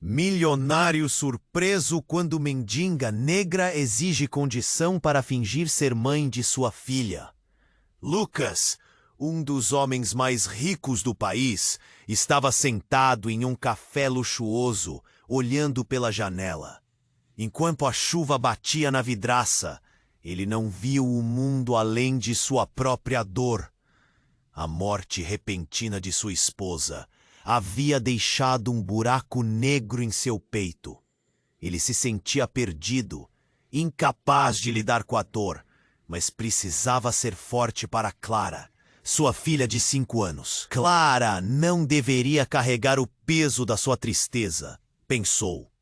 Milionário surpreso quando mendiga negra exige condição para fingir ser mãe de sua filha. Lucas, um dos homens mais ricos do país, estava sentado em um café luxuoso, olhando pela janela. Enquanto a chuva batia na vidraça, ele não viu o mundo além de sua própria dor. A morte repentina de sua esposa havia deixado um buraco negro em seu peito. Ele se sentia perdido, incapaz de lidar com a dor, mas precisava ser forte para Clara, sua filha de 5 anos. Clara não deveria carregar o peso da sua tristeza, pensou.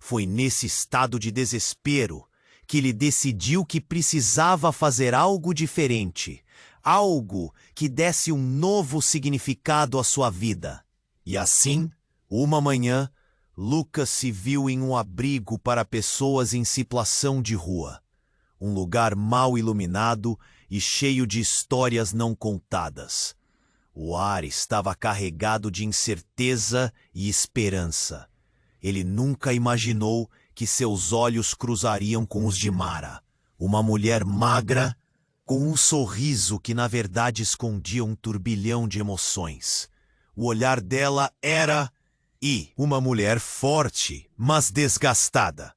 Foi nesse estado de desespero que ele decidiu que precisava fazer algo diferente, algo que desse um novo significado à sua vida. E assim, uma manhã, Lucas se viu em um abrigo para pessoas em situação de rua. Um lugar mal iluminado e cheio de histórias não contadas. O ar estava carregado de incerteza e esperança. Ele nunca imaginou que seus olhos cruzariam com os de Mara, uma mulher magra, com um sorriso que na verdade escondia um turbilhão de emoções. O olhar dela era uma mulher forte, mas desgastada.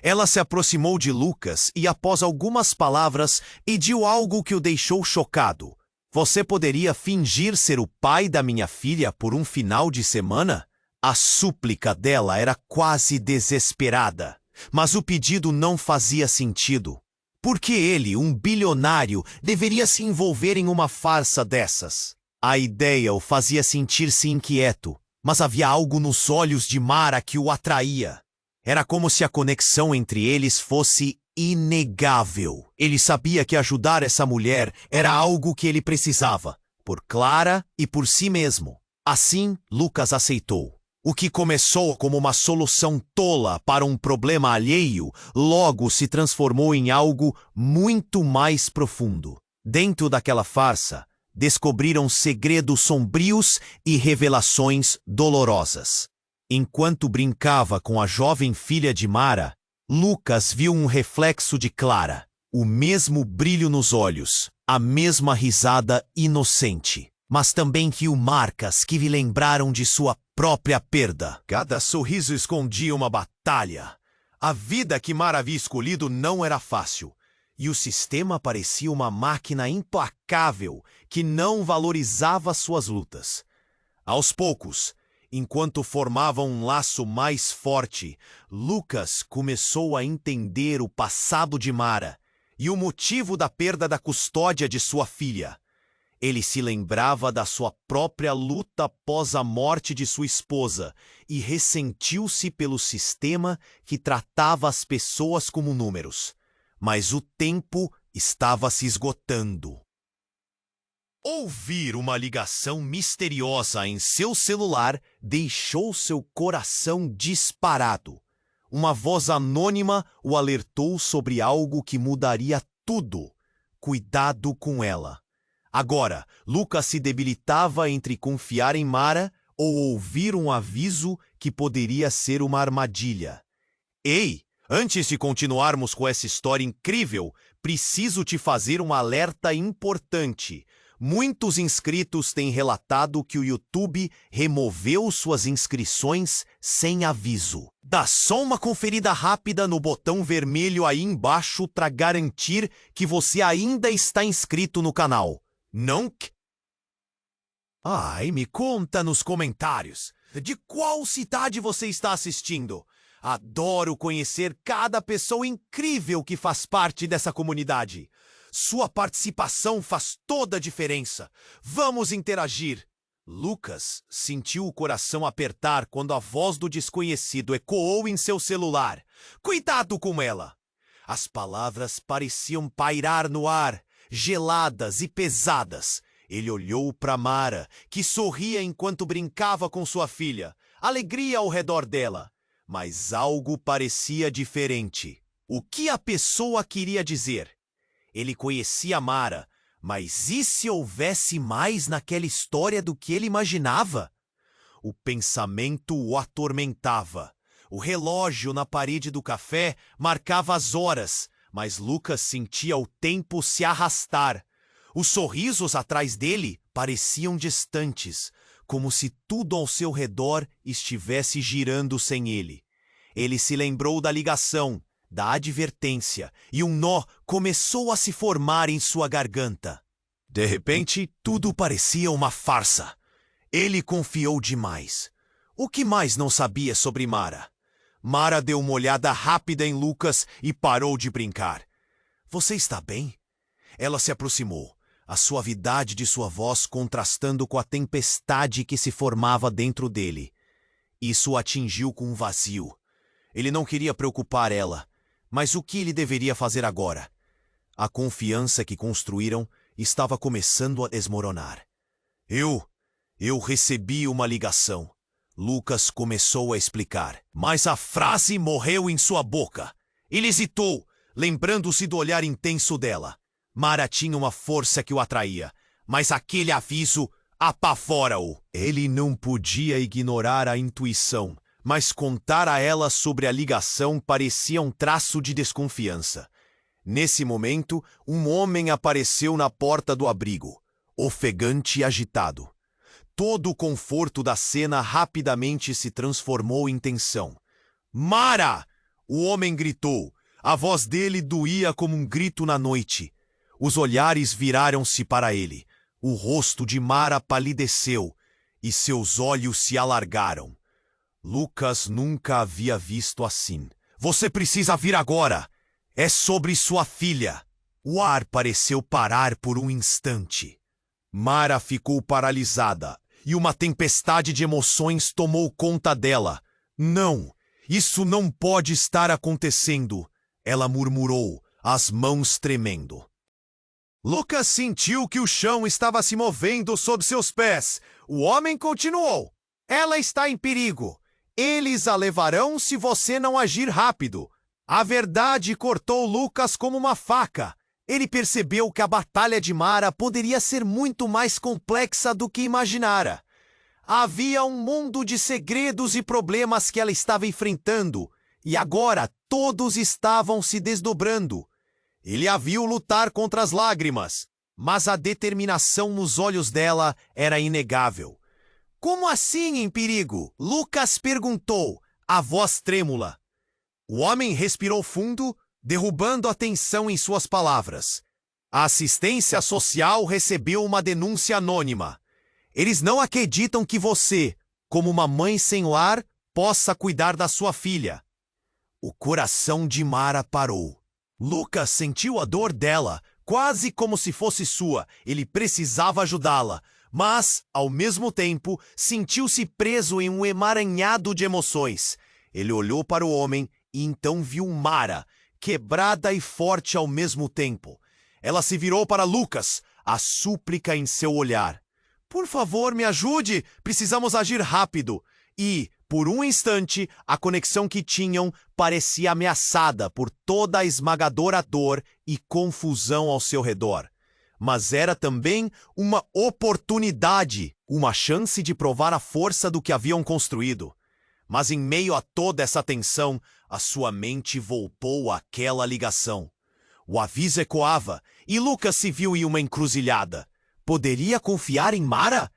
Ela se aproximou de Lucas e, após algumas palavras, pediu algo que o deixou chocado. Você poderia fingir ser o pai da minha filha por um final de semana? A súplica dela era quase desesperada, mas o pedido não fazia sentido. Por que ele, um bilionário, deveria se envolver em uma farsa dessas? A ideia o fazia sentir-se inquieto, mas havia algo nos olhos de Mara que o atraía. Era como se a conexão entre eles fosse inegável. Ele sabia que ajudar essa mulher era algo que ele precisava, por Clara e por si mesmo. Assim, Lucas aceitou. O que começou como uma solução tola para um problema alheio, logo se transformou em algo muito mais profundo. Dentro daquela farsa, descobriram segredos sombrios e revelações dolorosas. Enquanto brincava com a jovem filha de Mara, Lucas viu um reflexo de Clara, o mesmo brilho nos olhos, a mesma risada inocente, mas também viu marcas que lhe lembraram de sua própria perda. Cada sorriso escondia uma batalha. A vida que Mara havia escolhido não era fácil. E o sistema parecia uma máquina implacável que não valorizava suas lutas. Aos poucos, enquanto formavam um laço mais forte, Lucas começou a entender o passado de Mara e o motivo da perda da custódia de sua filha. Ele se lembrava da sua própria luta após a morte de sua esposa e ressentiu-se pelo sistema que tratava as pessoas como números. Mas o tempo estava se esgotando. Ouvir uma ligação misteriosa em seu celular deixou seu coração disparado. Uma voz anônima o alertou sobre algo que mudaria tudo. Cuidado com ela. Agora, Lucas se debilitava entre confiar em Mara ou ouvir um aviso que poderia ser uma armadilha. Ei! Antes de continuarmos com essa história incrível, preciso te fazer um alerta importante. Muitos inscritos têm relatado que o YouTube removeu suas inscrições sem aviso. Dá só uma conferida rápida no botão vermelho aí embaixo para garantir que você ainda está inscrito no canal. Não? Ai, me conta nos comentários. De qual cidade você está assistindo? Adoro conhecer cada pessoa incrível que faz parte dessa comunidade. Sua participação faz toda a diferença. Vamos interagir. Lucas sentiu o coração apertar quando a voz do desconhecido ecoou em seu celular. Cuidado com ela! As palavras pareciam pairar no ar, geladas e pesadas. Ele olhou para Mara, que sorria enquanto brincava com sua filha. Alegria ao redor dela. Mas algo parecia diferente. O que a pessoa queria dizer? Ele conhecia Mara, mas e se houvesse mais naquela história do que ele imaginava? O pensamento o atormentava. O relógio na parede do café marcava as horas, mas Lucas sentia o tempo se arrastar. Os sorrisos atrás dele pareciam distantes, como se tudo ao seu redor estivesse girando sem ele. Ele se lembrou da ligação, da advertência, e um nó começou a se formar em sua garganta. De repente, tudo parecia uma farsa. Ele confiou demais. O que mais não sabia sobre Mara? Mara deu uma olhada rápida em Lucas e parou de brincar. Você está bem? Ela se aproximou, a suavidade de sua voz contrastando com a tempestade que se formava dentro dele. Isso o atingiu com um vazio. Ele não queria preocupar ela, mas o que ele deveria fazer agora? A confiança que construíram estava começando a desmoronar. Eu recebi uma ligação. Lucas começou a explicar, mas a frase morreu em sua boca. Ele hesitou, lembrando-se do olhar intenso dela. Mara tinha uma força que o atraía, mas aquele aviso apavora-o. Ele não podia ignorar a intuição, mas contar a ela sobre a ligação parecia um traço de desconfiança. Nesse momento, um homem apareceu na porta do abrigo, ofegante e agitado. Todo o conforto da cena rapidamente se transformou em tensão. Mara! O homem gritou. A voz dele doía como um grito na noite. Os olhares viraram-se para ele. O rosto de Mara palideceu e seus olhos se alargaram. Lucas nunca havia visto assim. Você precisa vir agora! É sobre sua filha. O ar pareceu parar por um instante. Mara ficou paralisada e uma tempestade de emoções tomou conta dela. Não, isso não pode estar acontecendo, ela murmurou, as mãos tremendo. Lucas sentiu que o chão estava se movendo sob seus pés. O homem continuou. Ela está em perigo. Eles a levarão se você não agir rápido. A verdade cortou Lucas como uma faca. Ele percebeu que a batalha de Mara poderia ser muito mais complexa do que imaginara. Havia um mundo de segredos e problemas que ela estava enfrentando, e agora todos estavam se desdobrando. Ele a viu lutar contra as lágrimas, mas a determinação nos olhos dela era inegável. Como assim em perigo? Lucas perguntou, a voz trêmula. O homem respirou fundo, derrubando a tensão em suas palavras. A assistência social recebeu uma denúncia anônima. Eles não acreditam que você, como uma mãe sem lar, possa cuidar da sua filha. O coração de Mara parou. Lucas sentiu a dor dela, quase como se fosse sua. Ele precisava ajudá-la, mas, ao mesmo tempo, sentiu-se preso em um emaranhado de emoções. Ele olhou para o homem e então viu Mara, quebrada e forte ao mesmo tempo. Ela se virou para Lucas, a súplica em seu olhar. Por favor, me ajude, precisamos agir rápido. E, por um instante, a conexão que tinham parecia ameaçada por toda a esmagadora dor e confusão ao seu redor. Mas era também uma oportunidade, uma chance de provar a força do que haviam construído. Mas em meio a toda essa tensão, a sua mente voltou àquela ligação. O aviso ecoava e Lucas se viu em uma encruzilhada. Poderia confiar em Mara?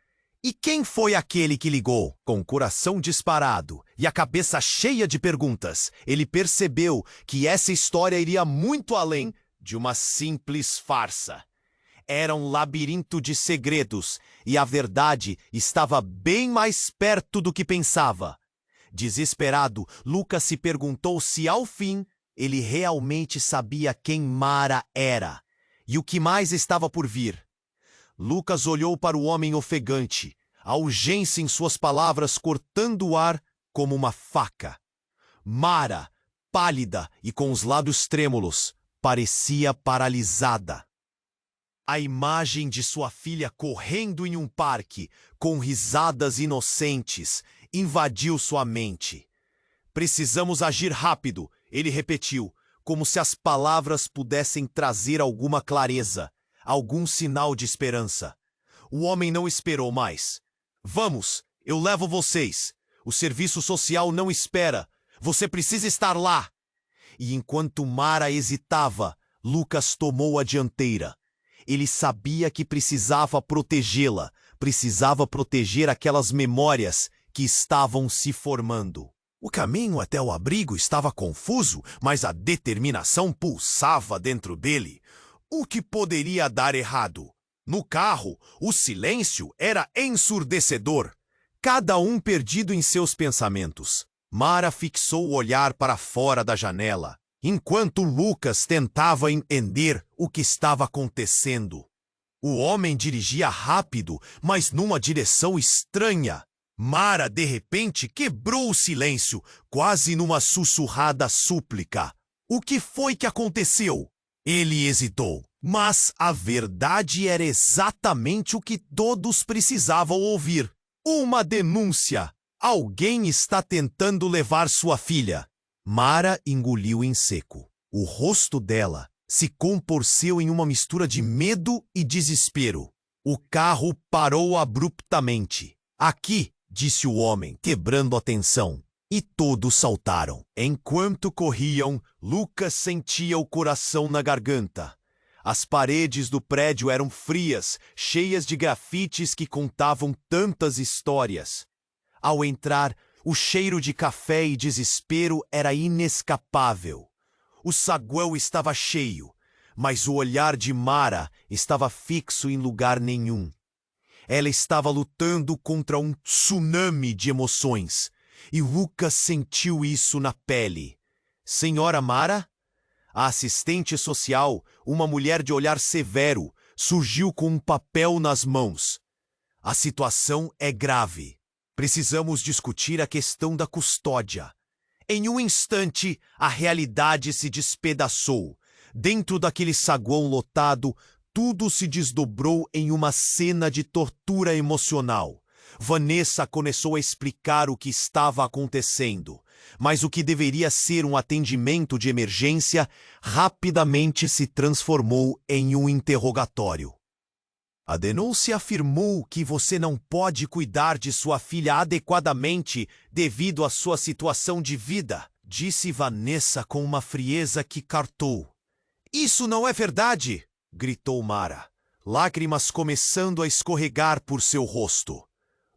E quem foi aquele que ligou? Com o coração disparado e a cabeça cheia de perguntas, ele percebeu que essa história iria muito além de uma simples farsa. Era um labirinto de segredos e a verdade estava bem mais perto do que pensava. Desesperado, Lucas se perguntou se, ao fim, ele realmente sabia quem Mara era e o que mais estava por vir. Lucas olhou para o homem ofegante, a urgência em suas palavras cortando o ar como uma faca. Mara, pálida e com os lábios trêmulos, parecia paralisada. A imagem de sua filha correndo em um parque, com risadas inocentes, invadiu sua mente. Precisamos agir rápido, ele repetiu, como se as palavras pudessem trazer alguma clareza, algum sinal de esperança. O homem não esperou mais. Vamos, eu levo vocês. O serviço social não espera. Você precisa estar lá. E enquanto Mara hesitava, Lucas tomou a dianteira. Ele sabia que precisava protegê-la, precisava proteger aquelas memórias que estavam se formando. O caminho até o abrigo estava confuso, mas a determinação pulsava dentro dele. O que poderia dar errado? No carro, o silêncio era ensurdecedor. Cada um perdido em seus pensamentos. Mara fixou o olhar para fora da janela, enquanto Lucas tentava entender o que estava acontecendo. O homem dirigia rápido, mas numa direção estranha. Mara, de repente, quebrou o silêncio, quase numa sussurrada súplica. O que foi que aconteceu? Ele hesitou, mas a verdade era exatamente o que todos precisavam ouvir. Uma denúncia! Alguém está tentando levar sua filha. Mara engoliu em seco. O rosto dela se contorceu em uma mistura de medo e desespero. O carro parou abruptamente. Aqui, disse o homem, quebrando a tensão. E todos saltaram. Enquanto corriam, Lucas sentia o coração na garganta. As paredes do prédio eram frias, cheias de grafites que contavam tantas histórias. Ao entrar, o cheiro de café e desespero era inescapável. O saguão estava cheio, mas o olhar de Mara estava fixo em lugar nenhum. Ela estava lutando contra um tsunami de emoções, e Lucas sentiu isso na pele. Senhora Mara? A assistente social, uma mulher de olhar severo, surgiu com um papel nas mãos. A situação é grave. Precisamos discutir a questão da custódia. Em um instante, a realidade se despedaçou. Dentro daquele saguão lotado, tudo se desdobrou em uma cena de tortura emocional. Vanessa começou a explicar o que estava acontecendo, mas o que deveria ser um atendimento de emergência rapidamente se transformou em um interrogatório. A denúncia afirmou que você não pode cuidar de sua filha adequadamente devido à sua situação de vida, disse Vanessa com uma frieza que cartou. Isso não é verdade, gritou Mara, lágrimas começando a escorregar por seu rosto.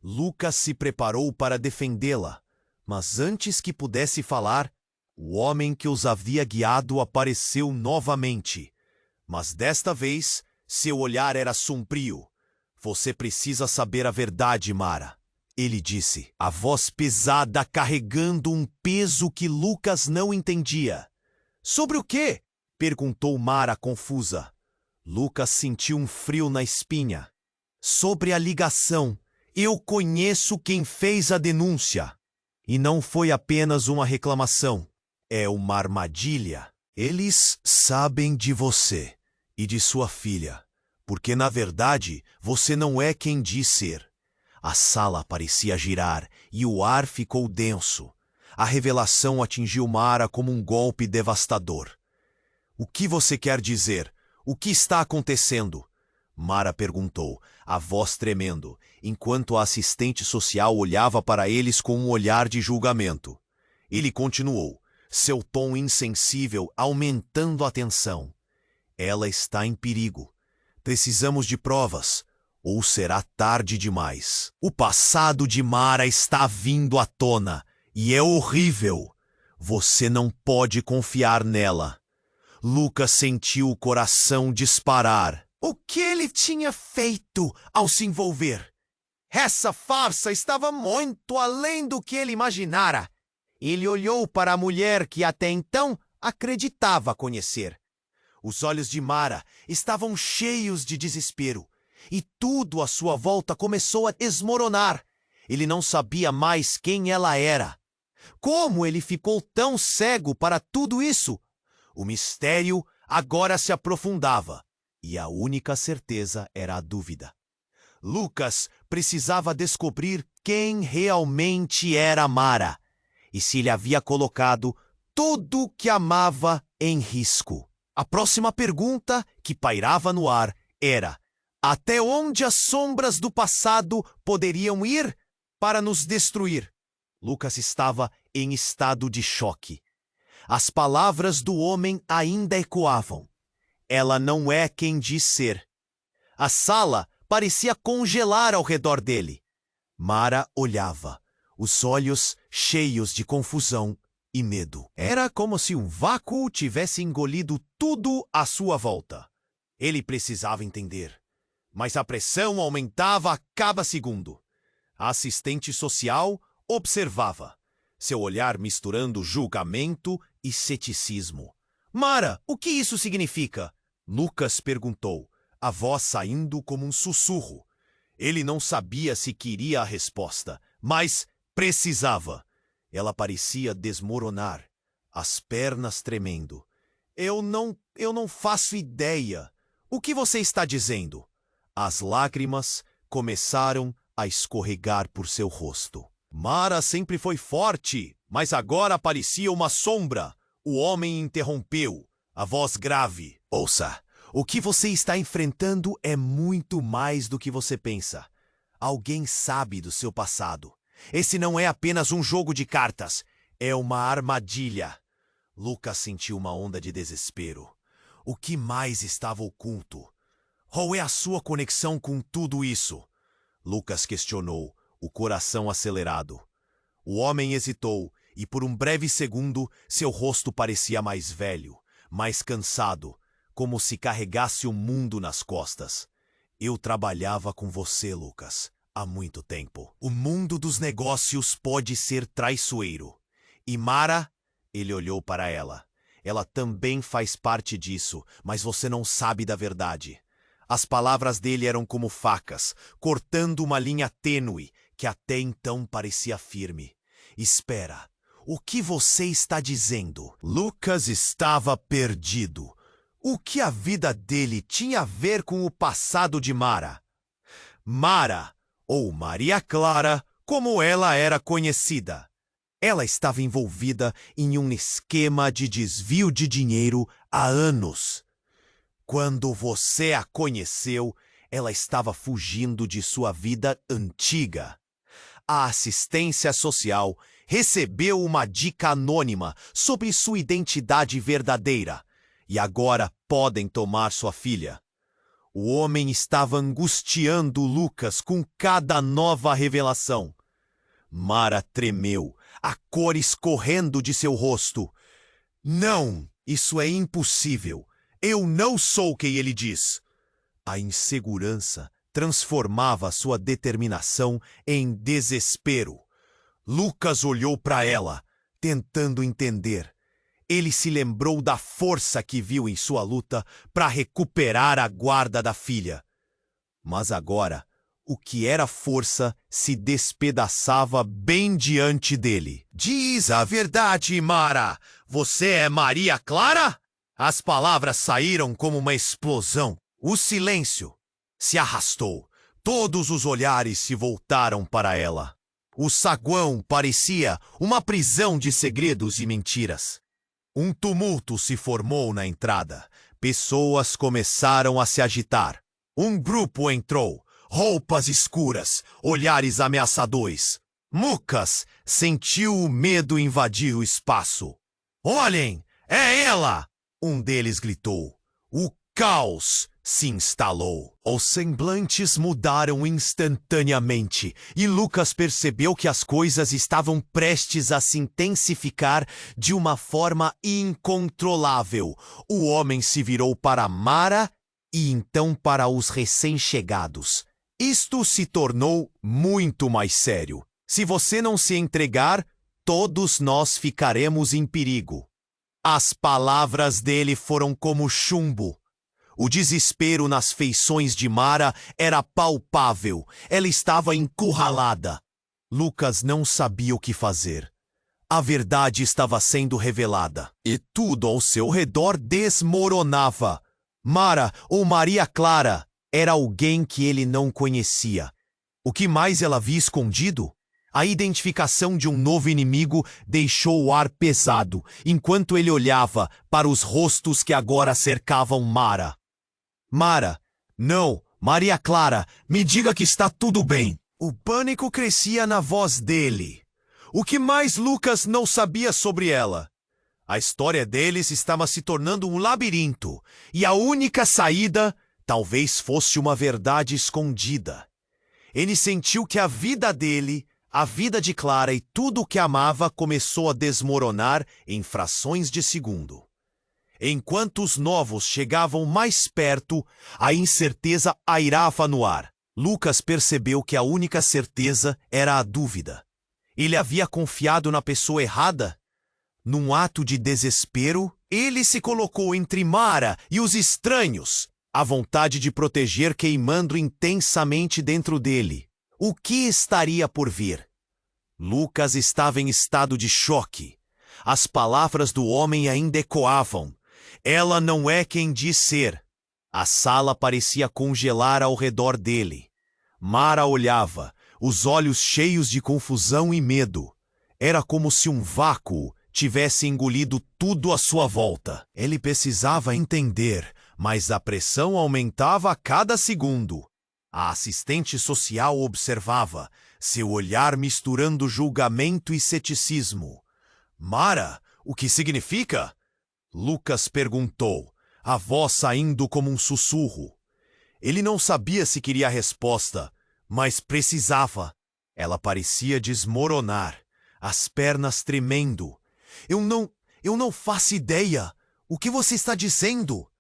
Lucas se preparou para defendê-la, mas antes que pudesse falar, o homem que os havia guiado apareceu novamente. Mas desta vez, seu olhar era sombrio. Você precisa saber a verdade, Mara. Ele disse, a voz pesada carregando um peso que Lucas não entendia. Sobre o quê? Perguntou Mara confusa. Lucas sentiu um frio na espinha. Sobre a ligação. Eu conheço quem fez a denúncia. E não foi apenas uma reclamação. É uma armadilha. Eles sabem de você e de sua filha, porque na verdade você não é quem diz ser. A sala parecia girar e o ar ficou denso. A revelação atingiu Mara como um golpe devastador. O que você quer dizer? O que está acontecendo? Mara perguntou, a voz tremendo, enquanto a assistente social olhava para eles com um olhar de julgamento. Ele continuou, seu tom insensível aumentando a tensão. Ela está em perigo. Precisamos de provas, ou será tarde demais. O passado de Mara está vindo à tona, e é horrível. Você não pode confiar nela. Lucas sentiu o coração disparar. O que ele tinha feito ao se envolver? Essa farsa estava muito além do que ele imaginara. Ele olhou para a mulher que até então acreditava conhecer. Os olhos de Mara estavam cheios de desespero, e tudo à sua volta começou a desmoronar. Ele não sabia mais quem ela era. Como ele ficou tão cego para tudo isso? O mistério agora se aprofundava, e a única certeza era a dúvida. Lucas precisava descobrir quem realmente era Mara, e se ele havia colocado tudo o que amava em risco. A próxima pergunta que pairava no ar era: até onde as sombras do passado poderiam ir para nos destruir? Lucas estava em estado de choque. As palavras do homem ainda ecoavam. Ela não é quem diz ser. A sala parecia congelar ao redor dele. Mara olhava, os olhos cheios de confusão e medo. Era como se um vácuo tivesse engolido tudo à sua volta. Ele precisava entender, mas a pressão aumentava a cada segundo. A assistente social observava, seu olhar misturando julgamento e ceticismo. Mara, o que isso significa? Lucas perguntou, a voz saindo como um sussurro. Ele não sabia se queria a resposta, mas precisava. Ela parecia desmoronar, as pernas tremendo. Eu não faço ideia. O que você está dizendo? As lágrimas começaram a escorregar por seu rosto. Mara sempre foi forte, mas agora parecia uma sombra. O homem interrompeu, a voz grave. Ouça, o que você está enfrentando é muito mais do que você pensa. Alguém sabe do seu passado. Esse não é apenas um jogo de cartas, é uma armadilha. Lucas sentiu uma onda de desespero. O que mais estava oculto? Qual é a sua conexão com tudo isso? Lucas questionou, o coração acelerado. O homem hesitou, e por um breve segundo, seu rosto parecia mais velho, mais cansado, como se carregasse o mundo nas costas. Eu trabalhava com você, Lucas, há muito tempo. O mundo dos negócios pode ser traiçoeiro. E Mara, ele olhou para ela. Ela também faz parte disso, mas você não sabe da verdade. As palavras dele eram como facas, cortando uma linha tênue, que até então parecia firme. Espera, o que você está dizendo? Lucas estava perdido. O que a vida dele tinha a ver com o passado de Mara? Mara, ou Maria Clara, como ela era conhecida. Ela estava envolvida em um esquema de desvio de dinheiro há anos. Quando você a conheceu, ela estava fugindo de sua vida antiga. A assistência social recebeu uma dica anônima sobre sua identidade verdadeira e agora podem tomar sua filha. O homem estava angustiando Lucas com cada nova revelação. Mara tremeu, a cor escorrendo de seu rosto. Não, isso é impossível. Eu não sou quem ele diz. A insegurança transformava sua determinação em desespero. Lucas olhou para ela, tentando entender. Ele se lembrou da força que viu em sua luta para recuperar a guarda da filha. Mas agora, o que era força se despedaçava bem diante dele. Diz a verdade, Mara! Você é Maria Clara? As palavras saíram como uma explosão. O silêncio se arrastou. Todos os olhares se voltaram para ela. O saguão parecia uma prisão de segredos e mentiras. Um tumulto se formou na entrada. Pessoas começaram a se agitar. Um grupo entrou, roupas escuras, olhares ameaçadores. Lucas sentiu o medo invadir o espaço. Olhem, é ela! Um deles gritou. O caos se instalou. Os semblantes mudaram instantaneamente e Lucas percebeu que as coisas estavam prestes a se intensificar de uma forma incontrolável. O homem se virou para Mara e então para os recém-chegados. Isto se tornou muito mais sério. Se você não se entregar, todos nós ficaremos em perigo. As palavras dele foram como chumbo. O desespero nas feições de Mara era palpável. Ela estava encurralada. Lucas não sabia o que fazer. A verdade estava sendo revelada. E tudo ao seu redor desmoronava. Mara, ou Maria Clara, era alguém que ele não conhecia. O que mais ela havia escondido? A identificação de um novo inimigo deixou o ar pesado, enquanto ele olhava para os rostos que agora cercavam Mara. Mara, não, Maria Clara, me diga que está tudo bem. O pânico crescia na voz dele. O que mais Lucas não sabia sobre ela? A história deles estava se tornando um labirinto, e a única saída talvez fosse uma verdade escondida. Ele sentiu que a vida dele, a vida de Clara e tudo o que amava começou a desmoronar em frações de segundo. Enquanto os novos chegavam mais perto, a incerteza airava no ar. Lucas percebeu que a única certeza era a dúvida. Ele havia confiado na pessoa errada? Num ato de desespero, ele se colocou entre Mara e os estranhos, a vontade de proteger queimando intensamente dentro dele. O que estaria por vir? Lucas estava em estado de choque. As palavras do homem ainda ecoavam. Ela não é quem diz ser. A sala parecia congelar ao redor dele. Mara olhava, os olhos cheios de confusão e medo. Era como se um vácuo tivesse engolido tudo à sua volta. Ele precisava entender, mas a pressão aumentava a cada segundo. A assistente social observava, seu olhar misturando julgamento e ceticismo. Mara, o que significa? Lucas perguntou, a voz saindo como um sussurro. Ele não sabia se queria a resposta, mas precisava. Ela parecia desmoronar, as pernas tremendo. Eu não faço ideia. O que você está dizendo?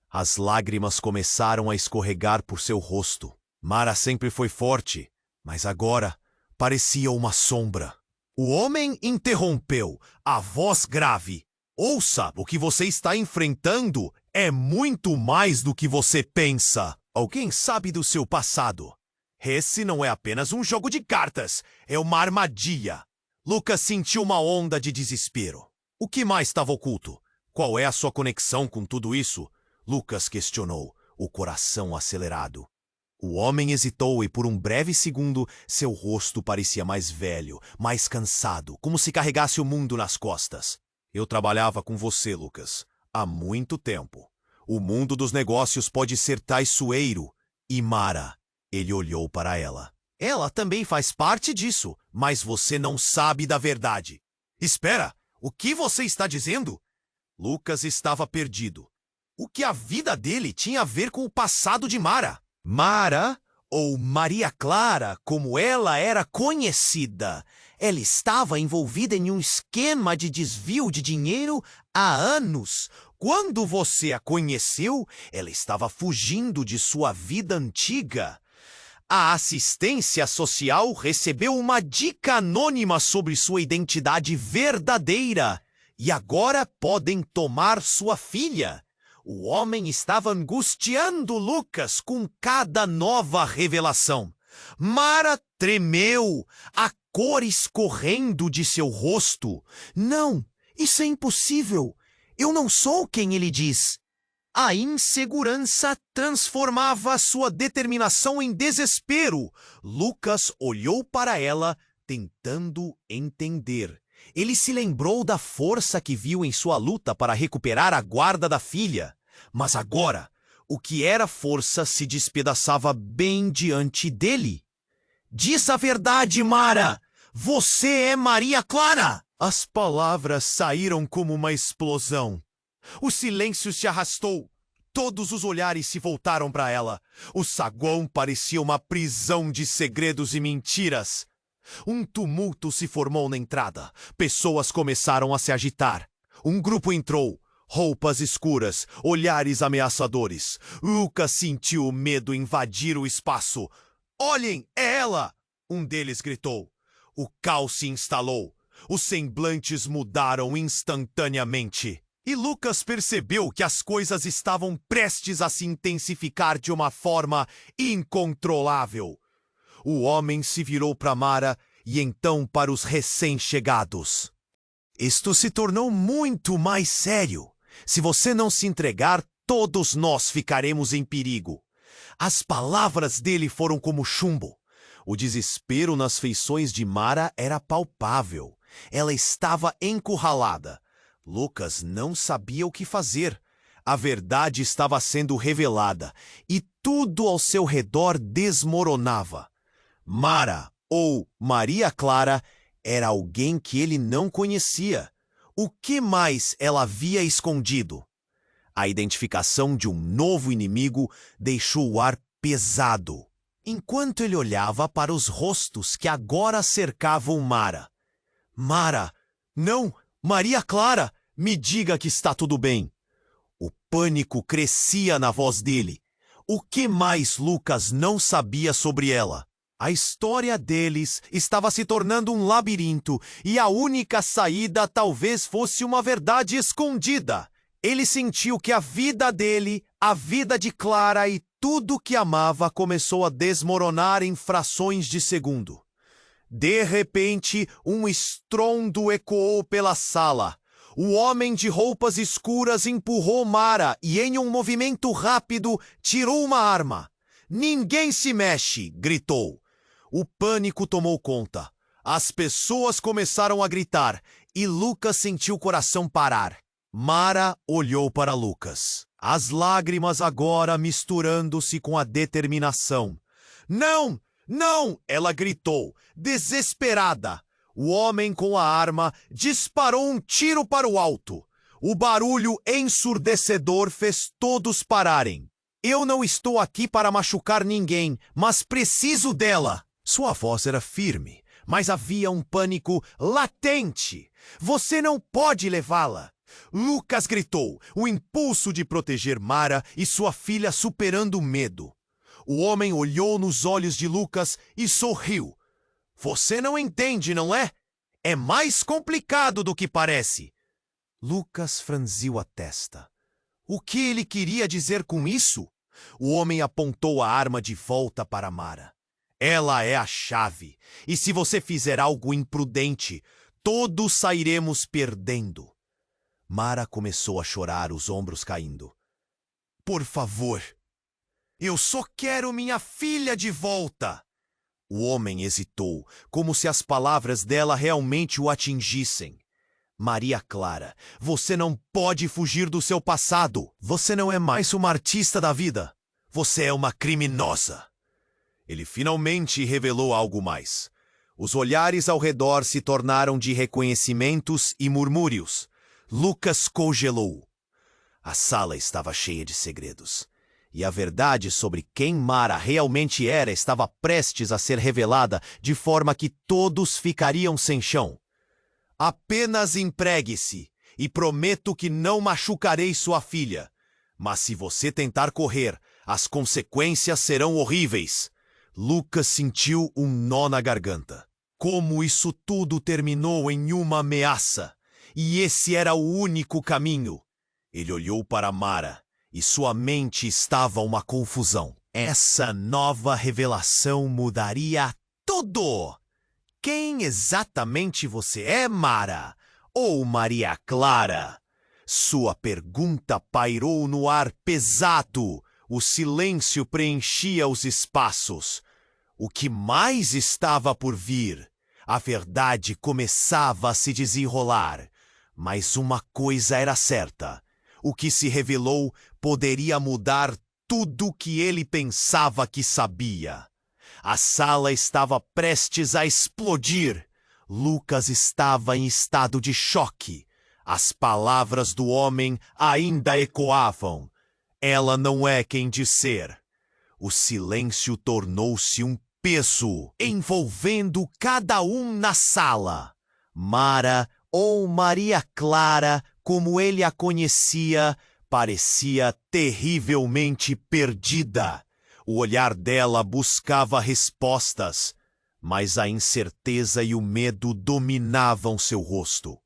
As lágrimas começaram a escorregar por seu rosto. Mara sempre foi forte, mas agora parecia uma sombra. O homem interrompeu, a voz grave. Ouça, o que você está enfrentando é muito mais do que você pensa. Alguém sabe do seu passado. Esse não é apenas um jogo de cartas, é uma armadilha. Lucas sentiu uma onda de desespero. O que mais estava oculto? Qual é a sua conexão com tudo isso? Lucas questionou, o coração acelerado. O homem hesitou e por um breve segundo seu rosto parecia mais velho, mais cansado, como se carregasse o mundo nas costas. Eu trabalhava com você, Lucas, há muito tempo. O mundo dos negócios pode ser traiçoeiro. E Mara, ele olhou para ela. Ela também faz parte disso, mas você não sabe da verdade. Espera, o que você está dizendo? Lucas estava perdido. O que a vida dele tinha a ver com o passado de Mara? Mara, ou Maria Clara, como ela era conhecida, ela estava envolvida em um esquema de desvio de dinheiro há anos. Quando você a conheceu, ela estava fugindo de sua vida antiga. A assistência social recebeu uma dica anônima sobre sua identidade verdadeira e agora podem tomar sua filha. O homem estava angustiando Lucas com cada nova revelação. Mara tremeu, a cor escorrendo de seu rosto. Não, isso é impossível. Eu não sou quem ele diz. A insegurança transformava sua determinação em desespero. Lucas olhou para ela, tentando entender. Ele se lembrou da força que viu em sua luta para recuperar a guarda da filha. Mas agora, o que era força se despedaçava bem diante dele. Diz a verdade, Mara! Você é Maria Clara! As palavras saíram como uma explosão. O silêncio se arrastou. Todos os olhares se voltaram para ela. O saguão parecia uma prisão de segredos e mentiras. Um tumulto se formou na entrada. Pessoas começaram a se agitar. Um grupo entrou. Roupas escuras, olhares ameaçadores. Lucas sentiu o medo invadir o espaço. Olhem, é ela! Um deles gritou. O caos se instalou. Os semblantes mudaram instantaneamente. E Lucas percebeu que as coisas estavam prestes a se intensificar de uma forma incontrolável. O homem se virou para Mara e então para os recém-chegados. Isto se tornou muito mais sério. Se você não se entregar, todos nós ficaremos em perigo. As palavras dele foram como chumbo. O desespero nas feições de Mara era palpável. Ela estava encurralada. Lucas não sabia o que fazer. A verdade estava sendo revelada e tudo ao seu redor desmoronava. Mara, ou Maria Clara, Era alguém que ele não conhecia. O que mais ela havia escondido? A identificação de um novo inimigo deixou o ar pesado, enquanto ele olhava para os rostos que agora cercavam Mara. Mara! Não! Maria Clara! Me diga que está tudo bem! O pânico crescia na voz dele. O que mais Lucas não sabia sobre ela? A história deles estava se tornando um labirinto e a única saída talvez fosse uma verdade escondida. Ele sentiu que a vida dele, a vida de Clara e tudo que amava começou a desmoronar em frações de segundo. De repente, um estrondo ecoou pela sala. O homem de roupas escuras empurrou Mara e, em um movimento rápido, tirou uma arma. "Ninguém se mexe!" gritou. O pânico tomou conta. As pessoas começaram a gritar e Lucas sentiu o coração parar. Mara olhou para Lucas, as lágrimas agora misturando-se com a determinação. "Não! Não!" ela gritou, desesperada. O homem com a arma disparou um tiro para o alto. O barulho ensurdecedor fez todos pararem. "Eu não estou aqui para machucar ninguém, mas preciso dela." Sua voz era firme, mas havia um pânico latente. "Você não pode levá-la!" Lucas gritou, o impulso de proteger Mara e sua filha superando o medo. O homem olhou nos olhos de Lucas e sorriu. "Você não entende, não é? É mais complicado do que parece." Lucas franziu a testa. O que ele queria dizer com isso? O homem apontou a arma de volta para Mara. "Ela é a chave, e se você fizer algo imprudente, todos sairemos perdendo." Mara começou a chorar, os ombros caindo. "Por favor, eu só quero minha filha de volta." O homem hesitou, como se as palavras dela realmente o atingissem. "Maria Clara, você não pode fugir do seu passado. Você não é mais uma artista da vida. Você é uma criminosa." Ele finalmente revelou algo mais. Os olhares ao redor se tornaram de reconhecimentos e murmúrios. Lucas congelou. A sala estava cheia de segredos. E a verdade sobre quem Mara realmente era estava prestes a ser revelada de forma que todos ficariam sem chão. "Apenas empregue-se e prometo que não machucarei sua filha. Mas se você tentar correr, as consequências serão horríveis." Lucas sentiu um nó na garganta. Como isso tudo terminou em uma ameaça. E esse era o único caminho. Ele olhou para Mara e sua mente estava uma confusão. Essa nova revelação mudaria tudo. Quem exatamente você é, Mara? Ou Maria Clara? Sua pergunta pairou no ar pesado. O silêncio preenchia os espaços. O que mais estava por vir? A verdade começava a se desenrolar. Mas uma coisa era certa. O que se revelou poderia mudar tudo o que ele pensava que sabia. A sala estava prestes a explodir. Lucas estava em estado de choque. As palavras do homem ainda ecoavam. Ela não é quem diz ser. O silêncio tornou-se um peso, envolvendo cada um na sala. Mara, ou Maria Clara, como ele a conhecia, parecia terrivelmente perdida. O olhar dela buscava respostas, mas a incerteza e o medo dominavam seu rosto.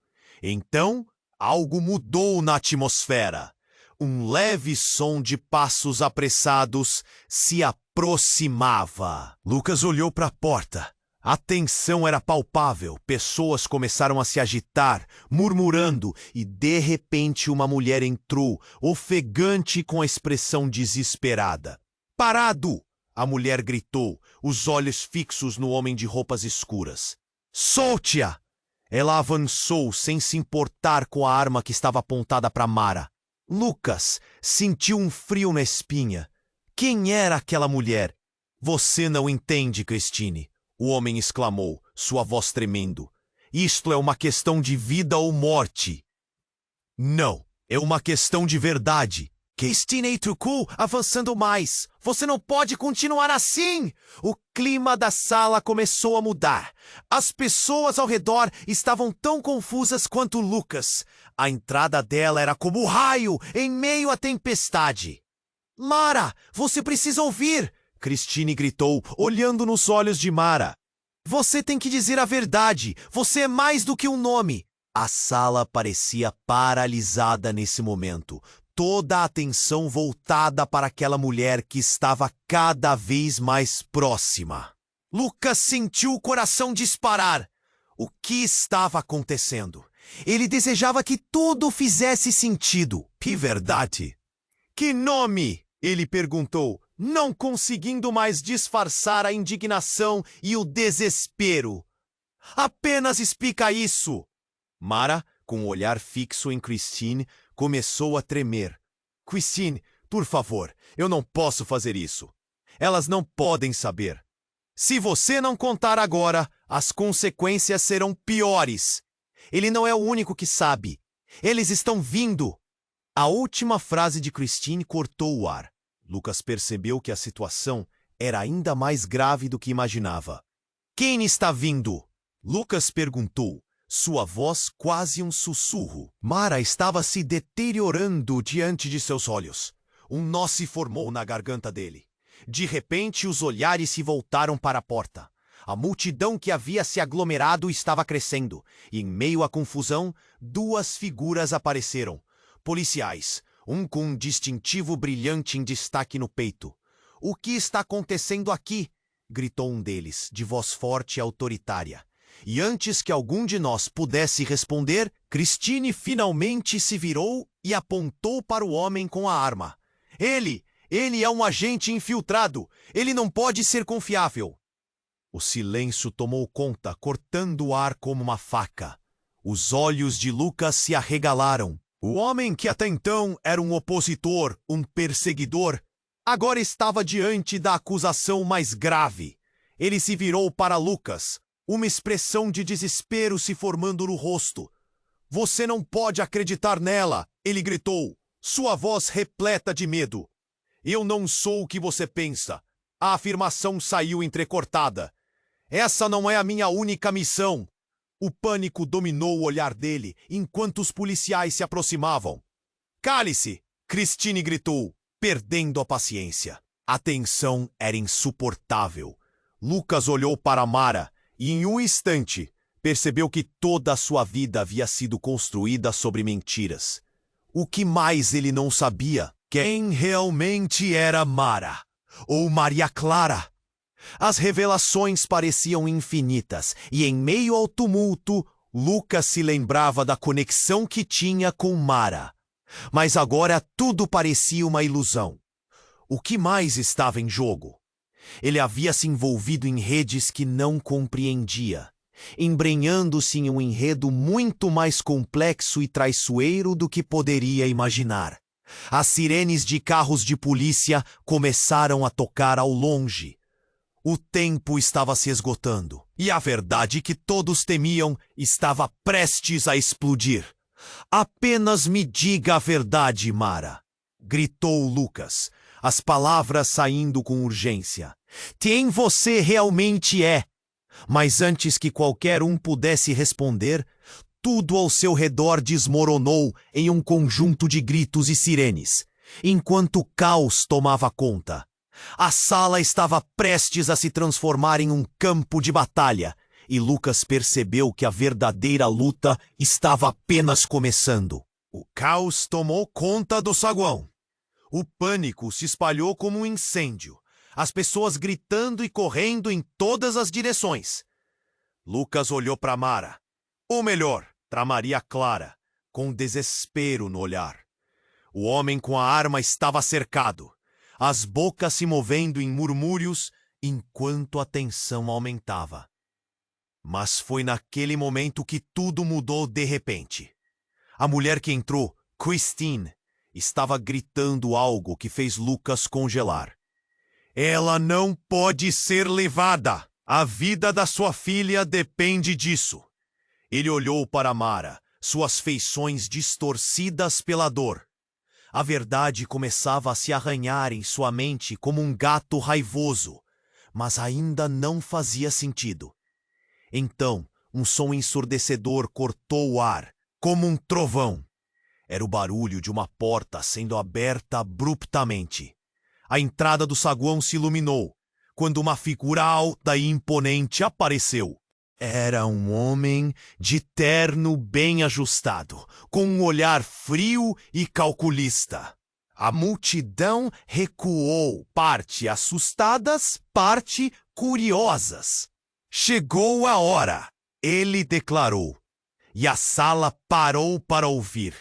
Então, algo mudou na atmosfera. Um leve som de passos apressados se aproximava. Lucas olhou para a porta. A tensão era palpável. Pessoas começaram a se agitar, murmurando, e de repente uma mulher entrou, ofegante com a expressão desesperada. "Parado!" a mulher gritou, os olhos fixos no homem de roupas escuras. "Solte-a!" Ela avançou sem se importar com a arma que estava apontada para Mara. Lucas sentiu um frio na espinha. Quem era aquela mulher? "Você não entende, Christine", o homem exclamou, sua voz tremendo. Isto é uma questão de vida ou morte. Não, é uma questão de verdade. Christine trucou, avançando mais. Você não pode continuar assim! O clima da sala começou a mudar. As pessoas ao redor estavam tão confusas quanto Lucas. A entrada dela era como um raio em meio à tempestade. Mara, você precisa ouvir! Christine gritou, olhando nos olhos de Mara. Você tem que dizer a verdade. Você é mais do que um nome. A sala parecia paralisada nesse momento. Toda a atenção voltada para aquela mulher que estava cada vez mais próxima. Lucas sentiu o coração disparar. O que estava acontecendo? Ele desejava que tudo fizesse sentido. Que verdade! Que nome? Ele perguntou, não conseguindo mais disfarçar a indignação e o desespero. Apenas explica isso! Mara, com o olhar fixo em Christine, começou a tremer. Christine, por favor, eu não posso fazer isso. Elas não podem saber. Se você não contar agora, as consequências serão piores. Ele não é o único que sabe. Eles estão vindo. A última frase de Christine cortou o ar. Lucas percebeu que a situação era ainda mais grave do que imaginava. Quem está vindo? Lucas perguntou. Sua voz quase um sussurro. Mara estava se deteriorando diante de seus olhos. Um nó se formou na garganta dele. De repente, os olhares se voltaram para a porta. A multidão que havia se aglomerado estava crescendo, e em meio à confusão, duas figuras apareceram. Policiais, um com um distintivo brilhante em destaque no peito. O que está acontecendo aqui? Gritou um deles, de voz forte e autoritária. E antes que algum de nós pudesse responder, Christine finalmente se virou e apontou para o homem com a arma. Ele é um agente infiltrado. Ele não pode ser confiável. O silêncio tomou conta, cortando o ar como uma faca. Os olhos de Lucas se arregalaram. O homem que até então era um opositor, um perseguidor, agora estava diante da acusação mais grave. Ele se virou para Lucas. Uma expressão de desespero se formando no rosto. Você não pode acreditar nela, ele gritou, sua voz repleta de medo. Eu não sou o que você pensa. A afirmação saiu entrecortada. Essa não é a minha única missão. O pânico dominou o olhar dele enquanto os policiais se aproximavam. Cale-se! Christine gritou, perdendo a paciência. A tensão era insuportável. Lucas olhou para Mara. E em um instante, percebeu que toda a sua vida havia sido construída sobre mentiras. O que mais ele não sabia? Quem realmente era Mara? Ou Maria Clara? As revelações pareciam infinitas, e em meio ao tumulto, Lucas se lembrava da conexão que tinha com Mara. Mas agora tudo parecia uma ilusão. O que mais estava em jogo? Ele havia se envolvido em redes que não compreendia, embrenhando-se em um enredo muito mais complexo e traiçoeiro do que poderia imaginar. As sirenes de carros de polícia começaram a tocar ao longe. O tempo estava se esgotando, e a verdade que todos temiam estava prestes a explodir. Apenas me diga a verdade, Mara, gritou Lucas, as palavras saindo com urgência. Quem você realmente é? Mas antes que qualquer um pudesse responder, tudo ao seu redor desmoronou em um conjunto de gritos e sirenes, enquanto o caos tomava conta. A sala estava prestes a se transformar em um campo de batalha, e Lucas percebeu que a verdadeira luta estava apenas começando. O caos tomou conta do saguão. O pânico se espalhou como um incêndio, as pessoas gritando e correndo em todas as direções. Lucas olhou para Mara, ou melhor, para Maria Clara, com desespero no olhar. O homem com a arma estava cercado, as bocas se movendo em murmúrios enquanto a tensão aumentava. Mas foi naquele momento que tudo mudou de repente. A mulher que entrou, Christine, estava gritando algo que fez Lucas congelar. Ela não pode ser levada. A vida da sua filha depende disso. Ele olhou para Mara, suas feições distorcidas pela dor. A verdade começava a se arranhar em sua mente como um gato raivoso, mas ainda não fazia sentido. Então, um som ensurdecedor cortou o ar, como um trovão. Era o barulho de uma porta sendo aberta abruptamente. A entrada do saguão se iluminou, quando uma figura alta e imponente apareceu. Era um homem de terno bem ajustado, com um olhar frio e calculista. A multidão recuou, parte assustadas, parte curiosas. Chegou a hora, ele declarou, e a sala parou para ouvir.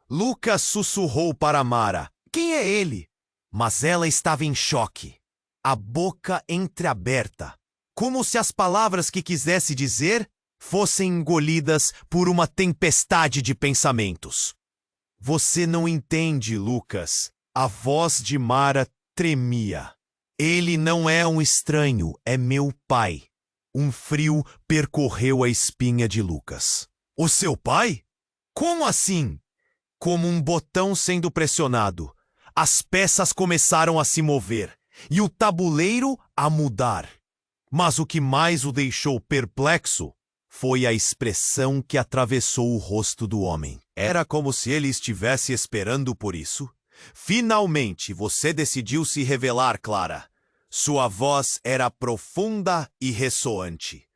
Lucas sussurrou para Mara: "Quem é ele?" Mas ela estava em choque, a boca entreaberta, como se as palavras que quisesse dizer fossem engolidas por uma tempestade de pensamentos. "Você não entende, Lucas." A voz de Mara tremia. "Ele não é um estranho, é meu pai." Um frio percorreu a espinha de Lucas. "O seu pai? Como assim?" Como um botão sendo pressionado, as peças começaram a se mover e o tabuleiro a mudar. Mas o que mais o deixou perplexo foi a expressão que atravessou o rosto do homem. Era como se ele estivesse esperando por isso. "Finalmente você decidiu se revelar, Clara." Sua voz era profunda e ressoante.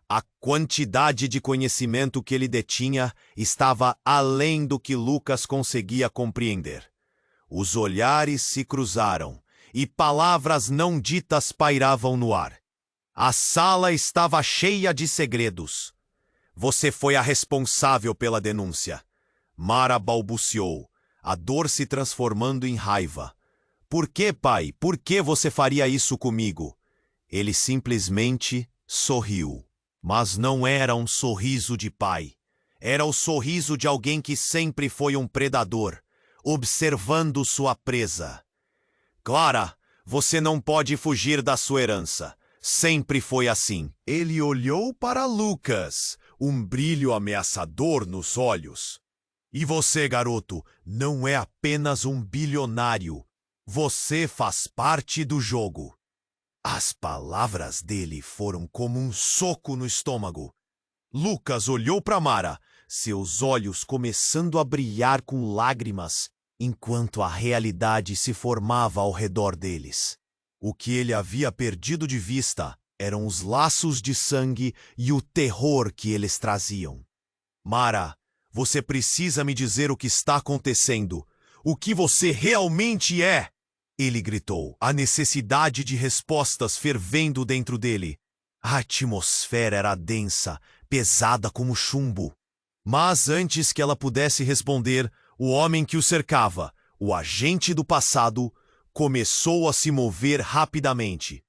A quantidade de conhecimento que ele detinha estava além do que Lucas conseguia compreender. Os olhares se cruzaram e palavras não ditas pairavam no ar. A sala estava cheia de segredos. "Você foi a responsável pela denúncia." Mara balbuciou, a dor se transformando em raiva. "Por que, pai? Por que você faria isso comigo?" Ele simplesmente sorriu. Mas não era um sorriso de pai. Era o sorriso de alguém que sempre foi um predador, observando sua presa. "Clara, você não pode fugir da sua herança. Sempre foi assim." Ele olhou para Lucas, um brilho ameaçador nos olhos. "E você, garoto, não é apenas um bilionário. Você faz parte do jogo." As palavras dele foram como um soco no estômago. Lucas olhou para Mara, seus olhos começando a brilhar com lágrimas, enquanto a realidade se formava ao redor deles. O que ele havia perdido de vista eram os laços de sangue e o terror que eles traziam. "Mara, você precisa me dizer o que está acontecendo. O que você realmente é?" Ele gritou, a necessidade de respostas fervendo dentro dele. A atmosfera era densa, pesada como chumbo. Mas antes que ela pudesse responder, o homem que o cercava, o agente do passado, começou a se mover rapidamente.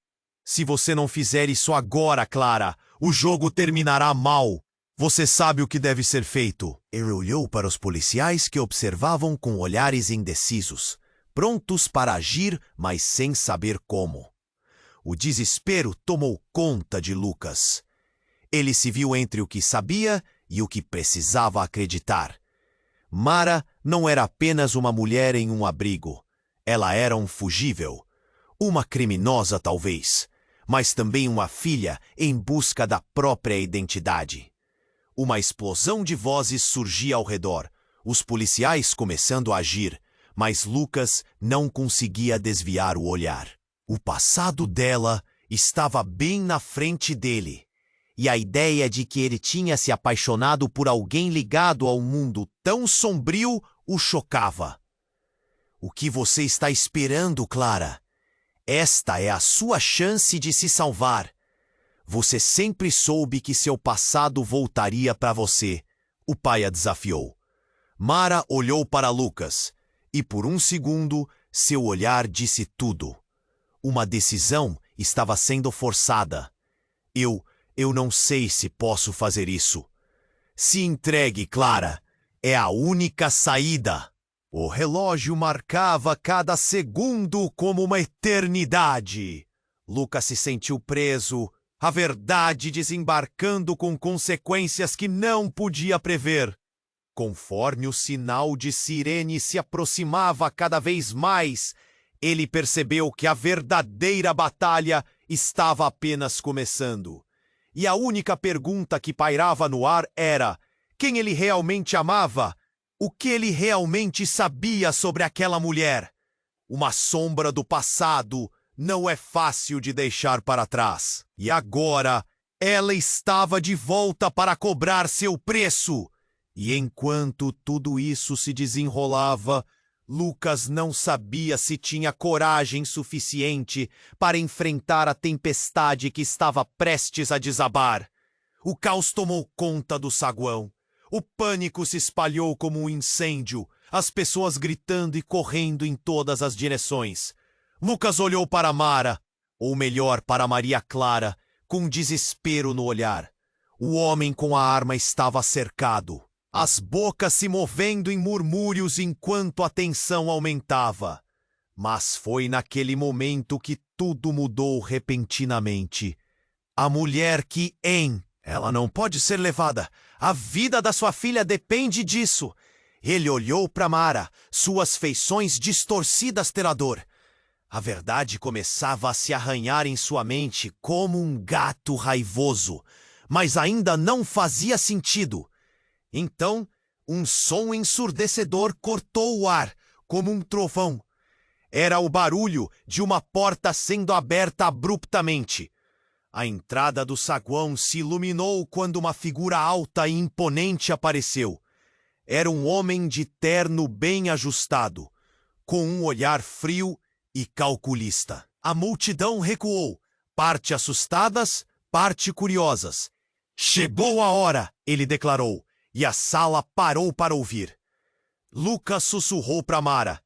"Se você não fizer isso agora, Clara, o jogo terminará mal. Você sabe o que deve ser feito." Ele olhou para os policiais que observavam com olhares indecisos, prontos para agir, mas sem saber como. O desespero tomou conta de Lucas. Ele se viu entre o que sabia e o que precisava acreditar. Mara não era apenas uma mulher em um abrigo. Ela era um fugível. Uma criminosa, talvez, mas também uma filha em busca da própria identidade. Uma explosão de vozes surgia ao redor, os policiais começando a agir, mas Lucas não conseguia desviar o olhar. O passado dela estava bem na frente dele, e a ideia de que ele tinha se apaixonado por alguém ligado ao mundo tão sombrio o chocava. "O que você está esperando, Clara? Esta é a sua chance de se salvar. Você sempre soube que seu passado voltaria para você", o pai a desafiou. Mara olhou para Lucas, e por um segundo seu olhar disse tudo. Uma decisão estava sendo forçada. Eu não sei se posso fazer isso." "Se entregue, Clara. É a única saída." O relógio marcava cada segundo como uma eternidade. Lucas se sentiu preso, A verdade desembarcando com consequências que não podia prever. Conforme o sinal de sirene se aproximava cada vez mais, ele percebeu que a verdadeira batalha estava apenas começando. E a única pergunta que pairava no ar era: quem ele realmente amava? O que ele realmente sabia sobre aquela mulher? Uma sombra do passado não é fácil de deixar para trás. E agora, ela estava de volta para cobrar seu preço. E enquanto tudo isso se desenrolava, Lucas não sabia se tinha coragem suficiente para enfrentar a tempestade que estava prestes a desabar. O caos tomou conta do saguão. O pânico se espalhou como um incêndio, as pessoas gritando e correndo em todas as direções. Lucas olhou para Mara, ou melhor, para Maria Clara, com desespero no olhar. O homem com a arma estava cercado, as bocas se movendo em murmúrios enquanto a tensão aumentava. Mas foi naquele momento que tudo mudou repentinamente. A mulher que ela não pode ser levada. A vida da sua filha depende disso. Ele olhou para Mara, suas feições distorcidas terá dor. A verdade começava a se arranhar em sua mente como um gato raivoso, mas ainda não fazia sentido. Então, um som ensurdecedor cortou o ar, como um trovão. Era o barulho de uma porta sendo aberta abruptamente. A entrada do saguão se iluminou quando uma figura alta e imponente apareceu. Era um homem de terno bem ajustado, com um olhar frio e calculista. A multidão recuou, parte assustadas, parte curiosas. Chegou a hora, ele declarou, e a sala parou para ouvir. Lucas sussurrou para Mara: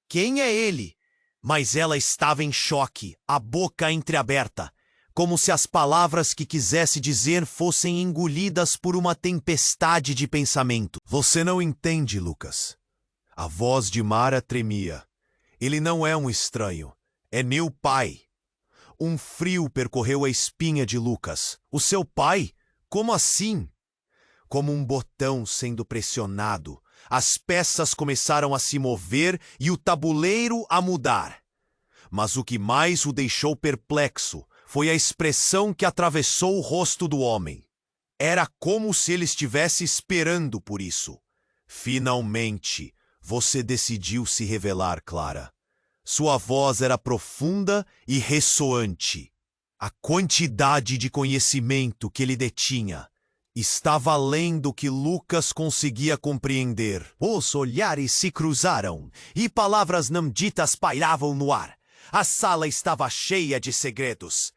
quem é ele? Mas ela estava em choque, a boca entreaberta, como se as palavras que quisesse dizer fossem engolidas por uma tempestade de pensamento. Você não entende, Lucas. A voz de Mara tremia. Ele não é um estranho, é meu pai. Um frio percorreu a espinha de Lucas. O seu pai? Como assim? Como um botão sendo pressionado, as peças começaram a se mover e o tabuleiro a mudar. Mas o que mais o deixou perplexo foi a expressão que atravessou o rosto do homem. Era como se ele estivesse esperando por isso. Finalmente, você decidiu se revelar, Clara. Sua voz era profunda e ressoante. A quantidade de conhecimento que ele detinha estava além do que Lucas conseguia compreender. Os olhares se cruzaram e palavras não ditas pairavam no ar. A sala estava cheia de segredos.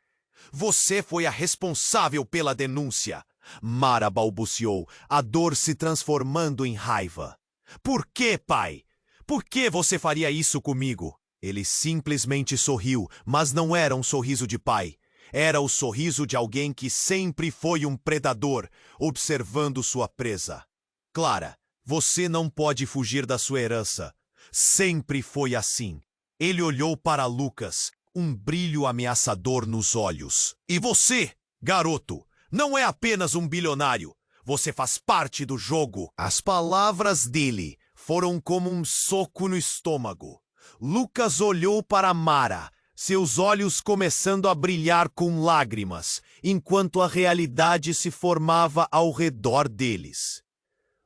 Você foi a responsável pela denúncia. Mara balbuciou, a dor se transformando em raiva. Por que, pai? Por que você faria isso comigo? Ele simplesmente sorriu, mas não era um sorriso de pai. Era o sorriso de alguém que sempre foi um predador, observando sua presa. Clara, você não pode fugir da sua herança. Sempre foi assim. Ele olhou para Lucas, um brilho ameaçador nos olhos. E você, garoto, não é apenas um bilionário. Você faz parte do jogo. As palavras dele foram como um soco no estômago. Lucas olhou para Mara, seus olhos começando a brilhar com lágrimas, enquanto a realidade se formava ao redor deles.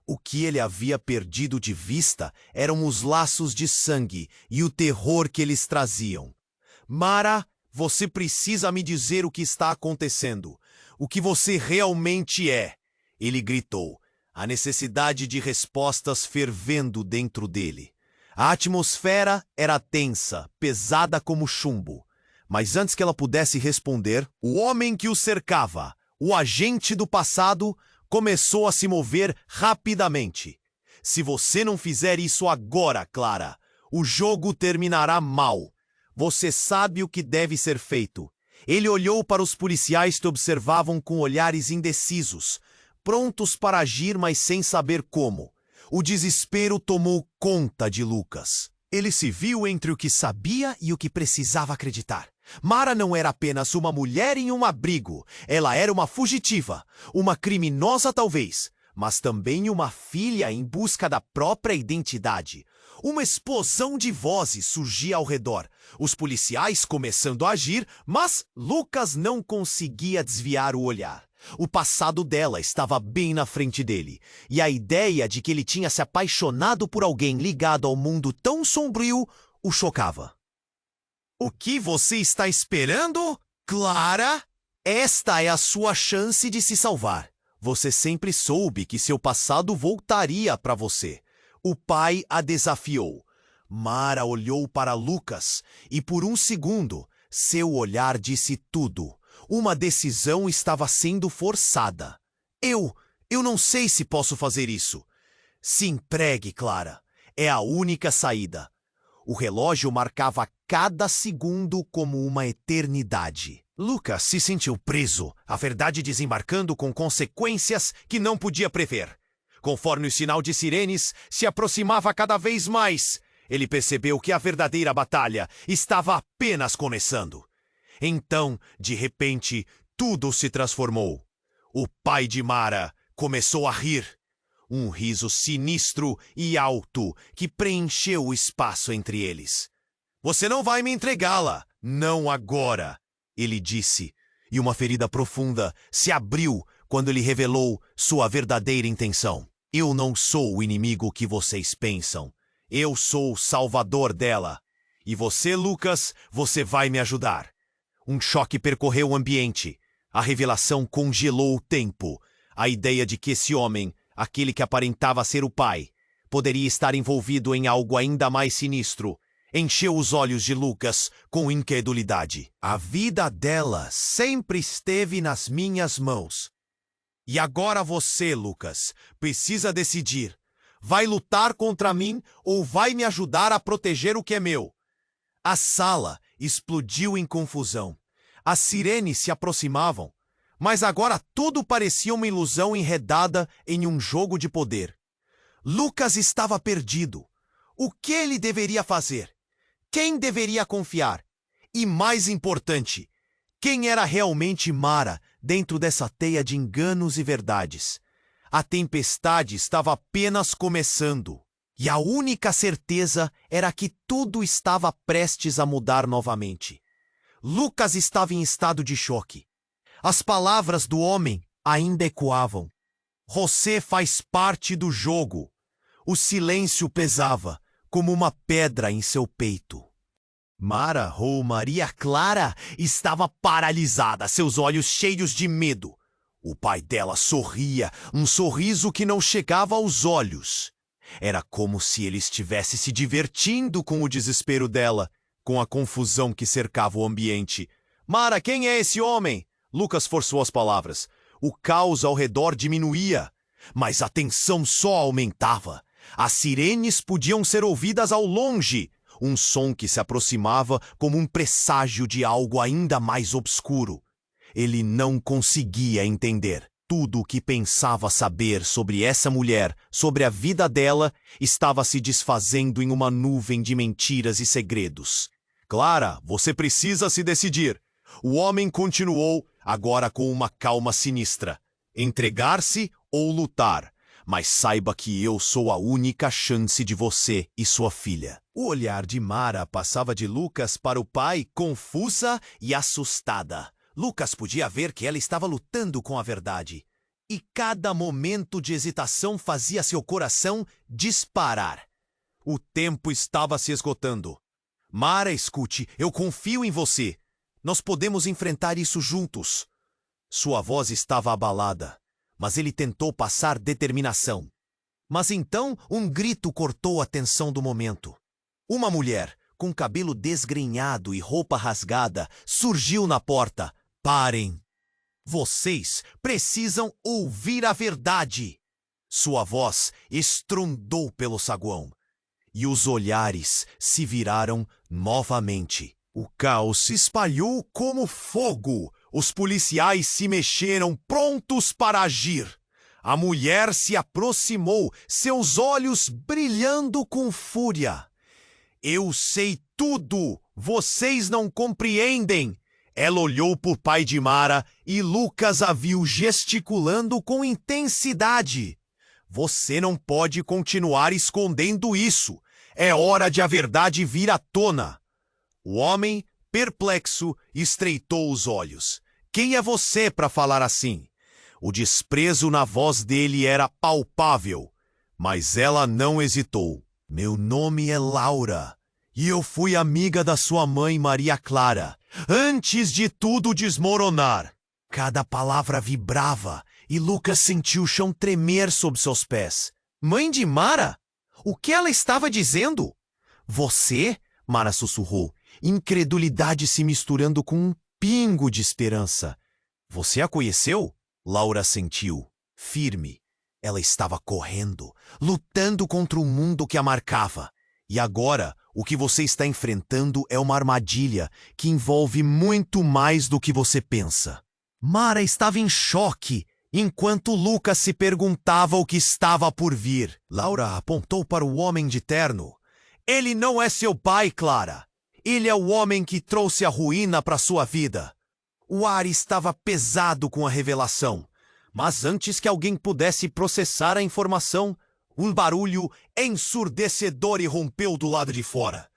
O que ele havia perdido de vista eram os laços de sangue e o terror que eles traziam. Mara, você precisa me dizer o que está acontecendo. O que você realmente é. Ele gritou, a necessidade de respostas fervendo dentro dele. A atmosfera era tensa, pesada como chumbo. Mas antes que ela pudesse responder, o homem que o cercava, o agente do passado, começou a se mover rapidamente. Se você não fizer isso agora, Clara, o jogo terminará mal. Você sabe o que deve ser feito. Ele olhou para os policiais que observavam com olhares indecisos, prontos para agir, mas sem saber como. O desespero tomou conta de Lucas. Ele se viu entre o que sabia e o que precisava acreditar. Mara não era apenas uma mulher em um abrigo. Ela era uma fugitiva, uma criminosa talvez, mas também uma filha em busca da própria identidade. Uma explosão de vozes surgia ao redor. Os policiais começando a agir, mas Lucas não conseguia desviar o olhar. O passado dela estava bem na frente dele, e a ideia de que ele tinha se apaixonado por alguém ligado ao mundo tão sombrio o chocava. O que você está esperando, Clara? Esta é a sua chance de se salvar. Você sempre soube que seu passado voltaria para você. O pai a desafiou. Mara olhou para Lucas e por um segundo, seu olhar disse tudo. Uma decisão estava sendo forçada. Eu não sei se posso fazer isso. Se entregue, Clara. É a única saída. O relógio marcava cada segundo como uma eternidade. Lucas se sentiu preso, a verdade desembarcando com consequências que não podia prever. Conforme o sinal de sirenes se aproximava cada vez mais, ele percebeu que a verdadeira batalha estava apenas começando. Então, de repente, tudo se transformou. O pai de Mara começou a rir. Um riso sinistro e alto que preencheu o espaço entre eles. Você não vai me entregá-la, não agora, ele disse, e uma ferida profunda se abriu quando ele revelou sua verdadeira intenção. Eu não sou o inimigo que vocês pensam. Eu sou o salvador dela. E você, Lucas, você vai me ajudar. Um choque percorreu o ambiente. A revelação congelou o tempo. A ideia de que esse homem, aquele que aparentava ser o pai, poderia estar envolvido em algo ainda mais sinistro, encheu os olhos de Lucas com incredulidade. A vida dela sempre esteve nas minhas mãos. E agora você, Lucas, precisa decidir. Vai lutar contra mim ou vai me ajudar a proteger o que é meu? A sala explodiu em confusão. As sirenes se aproximavam, mas agora tudo parecia uma ilusão enredada em um jogo de poder. Lucas estava perdido. O que ele deveria fazer? Quem deveria confiar? E mais importante, quem era realmente Mara dentro dessa teia de enganos e verdades? A tempestade estava apenas começando. E a única certeza era que tudo estava prestes a mudar novamente. Lucas estava em estado de choque. As palavras do homem ainda ecoavam. Você faz parte do jogo. O silêncio pesava, como uma pedra em seu peito. Mara, ou Maria Clara, estava paralisada, seus olhos cheios de medo. O pai dela sorria, um sorriso que não chegava aos olhos. Era como se ele estivesse se divertindo com o desespero dela, com a confusão que cercava o ambiente. Mara, quem é esse homem? Lucas forçou as palavras. O caos ao redor diminuía, mas a tensão só aumentava. As sirenes podiam ser ouvidas ao longe, um som que se aproximava como um presságio de algo ainda mais obscuro. Ele não conseguia entender. Tudo o que pensava saber sobre essa mulher, sobre a vida dela, estava se desfazendo em uma nuvem de mentiras e segredos. Clara, você precisa se decidir. O homem continuou, agora com uma calma sinistra. Entregar-se ou lutar? Mas saiba que eu sou a única chance de você e sua filha. O olhar de Mara passava de Lucas para o pai, confusa e assustada. Lucas podia ver que ela estava lutando com a verdade. E cada momento de hesitação fazia seu coração disparar. O tempo estava se esgotando. Mara, escute, eu confio em você. Nós podemos enfrentar isso juntos. Sua voz estava abalada, mas ele tentou passar determinação. Mas então um grito cortou a tensão do momento. Uma mulher, com cabelo desgrenhado e roupa rasgada, surgiu na porta. Parem! Vocês precisam ouvir a verdade! Sua voz estrondou pelo saguão. E os olhares se viraram novamente. O caos se espalhou como fogo. Os policiais se mexeram, prontos para agir. A mulher se aproximou, seus olhos brilhando com fúria. Eu sei tudo! Vocês não compreendem! Ela olhou por pai de Mara e Lucas a viu gesticulando com intensidade. Você não pode continuar escondendo isso. É hora de a verdade vir à tona. O homem, perplexo, estreitou os olhos. Quem é você para falar assim? O desprezo na voz dele era palpável, mas ela não hesitou. Meu nome é Laura, e eu fui amiga da sua mãe Maria Clara, antes de tudo desmoronar. Cada palavra vibrava, e Lucas sentiu o chão tremer sob seus pés. Mãe de Mara? O que ela estava dizendo? Você? Mara sussurrou, incredulidade se misturando com um pingo de esperança. Você a conheceu? Laura sentiu, firme. Ela estava correndo, lutando contra o mundo que a marcava. E agora, o que você está enfrentando é uma armadilha que envolve muito mais do que você pensa. Mara estava em choque, enquanto Lucas se perguntava o que estava por vir. Laura apontou para o homem de terno. Ele não é seu pai, Clara. Ele é o homem que trouxe a ruína para sua vida. O ar estava pesado com a revelação. Mas antes que alguém pudesse processar a informação, um barulho ensurdecedor irrompeu do lado de fora.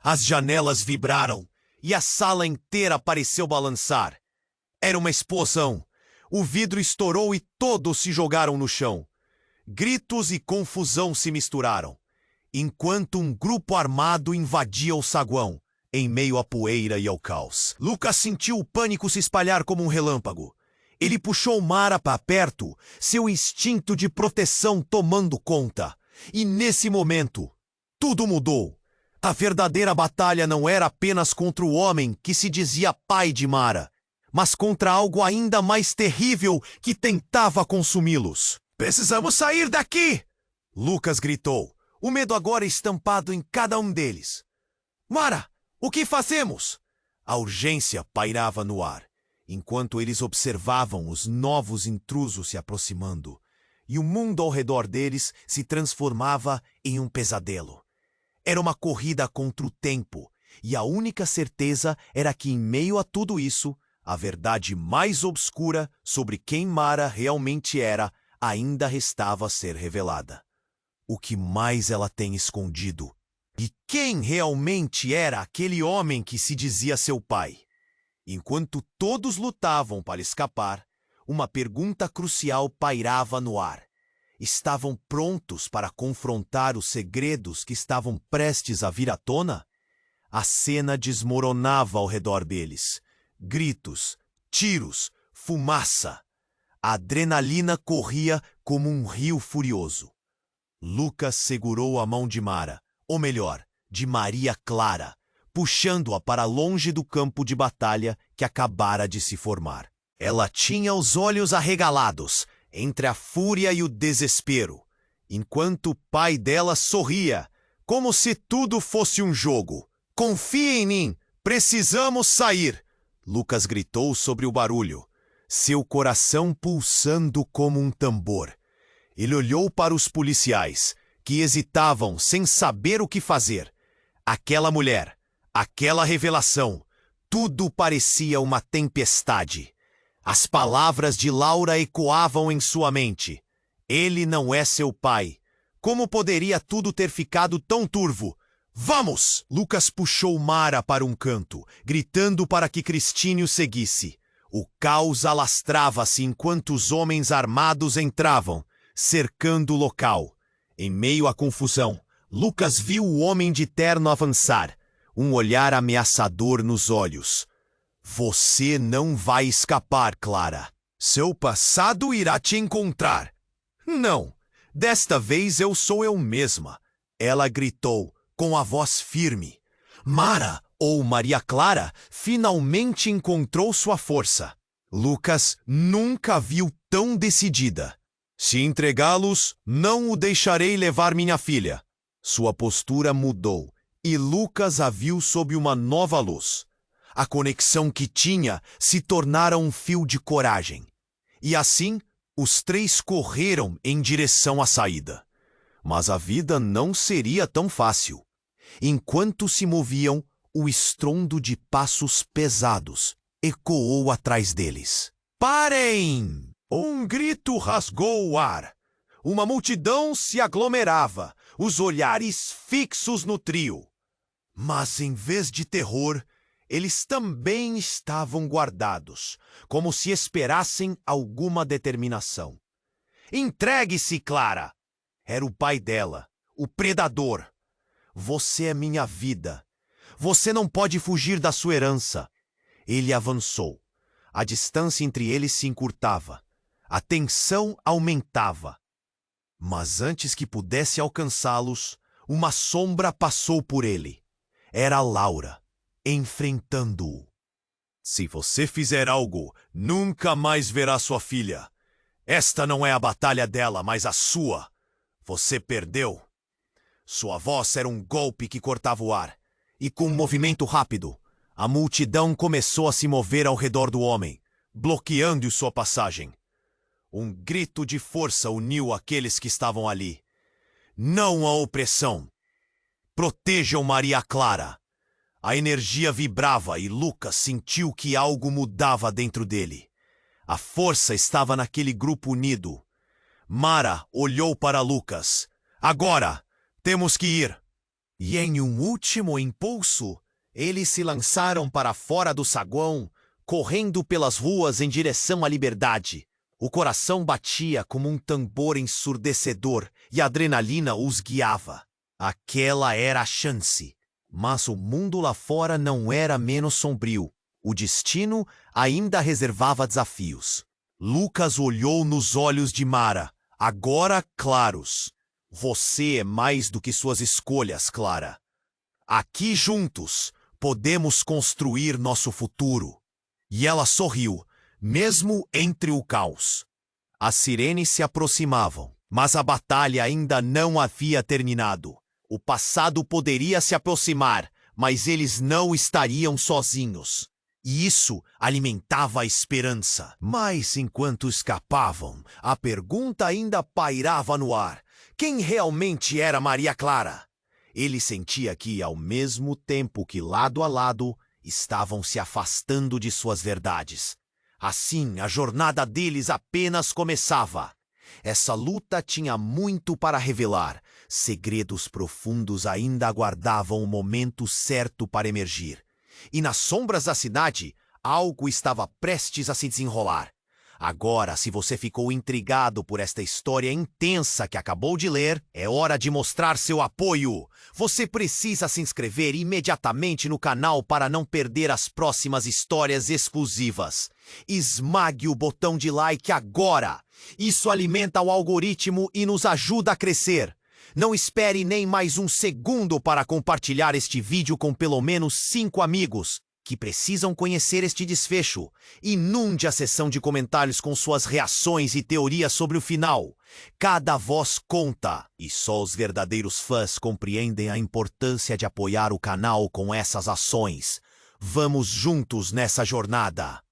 As janelas vibraram e a sala inteira pareceu balançar. Era uma explosão. O vidro estourou e todos se jogaram no chão. Gritos e confusão se misturaram, enquanto um grupo armado invadia o saguão, em meio à poeira e ao caos. Lucas sentiu o pânico se espalhar como um relâmpago. Ele puxou Mara para perto, seu instinto de proteção tomando conta. E nesse momento, tudo mudou. A verdadeira batalha não era apenas contra o homem que se dizia pai de Mara, mas contra algo ainda mais terrível que tentava consumi-los. Precisamos sair daqui! Lucas gritou, o medo agora estampado em cada um deles. Mara, o que fazemos? A urgência pairava no ar, enquanto eles observavam os novos intrusos se aproximando, e o mundo ao redor deles se transformava em um pesadelo. Era uma corrida contra o tempo, e a única certeza era que, em meio a tudo isso, a verdade mais obscura sobre quem Mara realmente era ainda restava a ser revelada. O que mais ela tem escondido? E quem realmente era aquele homem que se dizia seu pai? Enquanto todos lutavam para escapar, uma pergunta crucial pairava no ar. Estavam prontos para confrontar os segredos que estavam prestes a vir à tona? A cena desmoronava ao redor deles. Gritos, tiros, fumaça. A adrenalina corria como um rio furioso. Lucas segurou a mão de Mara, ou melhor, de Maria Clara, puxando-a para longe do campo de batalha que acabara de se formar. Ela tinha os olhos arregalados, entre a fúria e o desespero, enquanto o pai dela sorria, como se tudo fosse um jogo. Confie em mim, precisamos sair! Lucas gritou sobre o barulho, seu coração pulsando como um tambor. Ele olhou para os policiais, que hesitavam sem saber o que fazer. Aquela mulher, aquela revelação, tudo parecia uma tempestade. As palavras de Laura ecoavam em sua mente. Ele não é seu pai. Como poderia tudo ter ficado tão turvo? Vamos! Lucas puxou Mara para um canto, gritando para que Cristine o seguisse. O caos alastrava-se enquanto os homens armados entravam, cercando o local. Em meio à confusão, Lucas viu o homem de terno avançar, um olhar ameaçador nos olhos. Você não vai escapar, Clara. Seu passado irá te encontrar. Não, desta vez eu sou eu mesma. Ela gritou, com a voz firme. Mara, ou Maria Clara, finalmente encontrou sua força. Lucas nunca a viu tão decidida. Se entregá-los, não o deixarei levar minha filha. Sua postura mudou, e Lucas a viu sob uma nova luz. A conexão que tinha se tornara um fio de coragem. E assim, os três correram em direção à saída. Mas a vida não seria tão fácil. Enquanto se moviam, o estrondo de passos pesados ecoou atrás deles. Parem! Um grito rasgou o ar. Uma multidão se aglomerava, os olhares fixos no trio. Mas em vez de terror, eles também estavam guardados, como se esperassem alguma determinação. Entregue-se, Clara! Era o pai dela, o predador. Você é minha vida. Você não pode fugir da sua herança. Ele avançou. A distância entre eles se encurtava. A tensão aumentava. Mas antes que pudesse alcançá-los, uma sombra passou por ele. Era Laura, enfrentando-o. Se você fizer algo, nunca mais verá sua filha. Esta não é a batalha dela, mas a sua. Você perdeu. Sua voz era um golpe que cortava o ar. E com um movimento rápido, a multidão começou a se mover ao redor do homem, bloqueando sua passagem. Um grito de força uniu aqueles que estavam ali. Não a opressão. Protejam Maria Clara. A energia vibrava e Lucas sentiu que algo mudava dentro dele. A força estava naquele grupo unido. Mara olhou para Lucas. Agora, temos que ir. E em um último impulso, eles se lançaram para fora do saguão, correndo pelas ruas em direção à liberdade. O coração batia como um tambor ensurdecedor e a adrenalina os guiava. Aquela era a chance. Mas o mundo lá fora não era menos sombrio. O destino ainda reservava desafios. Lucas olhou nos olhos de Mara, agora claros. Você é mais do que suas escolhas, Clara. Aqui juntos podemos construir nosso futuro. E ela sorriu, mesmo entre o caos. As sirenes se aproximavam, mas a batalha ainda não havia terminado. O passado poderia se aproximar, mas eles não estariam sozinhos. E isso alimentava a esperança. Mas enquanto escapavam, a pergunta ainda pairava no ar. Quem realmente era Maria Clara? Ele sentia que, ao mesmo tempo que lado a lado, estavam se afastando de suas verdades. Assim, a jornada deles apenas começava. Essa luta tinha muito para revelar. Segredos profundos ainda aguardavam o momento certo para emergir. E nas sombras da cidade, algo estava prestes a se desenrolar. Agora, se você ficou intrigado por esta história intensa que acabou de ler, é hora de mostrar seu apoio. Você precisa se inscrever imediatamente no canal para não perder as próximas histórias exclusivas. Esmague o botão de like agora. Isso alimenta o algoritmo e nos ajuda a crescer. Não espere nem mais um segundo para compartilhar este vídeo com pelo menos 5 amigos que precisam conhecer este desfecho. Inunde a seção de comentários com suas reações e teorias sobre o final. Cada voz conta, e só os verdadeiros fãs compreendem a importância de apoiar o canal com essas ações. Vamos juntos nessa jornada.